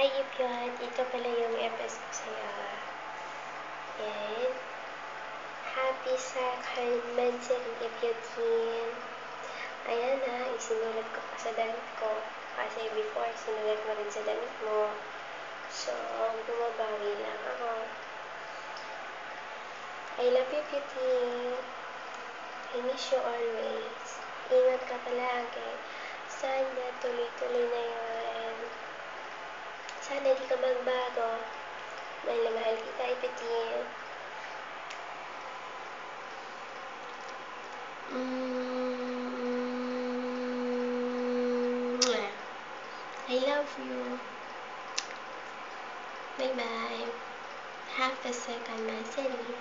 Hi, Ipyat! Ito pala yung FS ko sa'yo. And happy second mentoring Ipyatin. Ayan na, isinulat ko pa sa damit ko. Kasi before, sinulat mo rin sa damit mo. So, bumabawi lang ako. I love you, Ipyatin. I miss you always. Ingat ka palagi. Sana tuloy-tuloy na yun. Sana di ka magbago. Mahal na mahal kita, Ipyatin. I love you. Bye-bye. Have a second mentoring.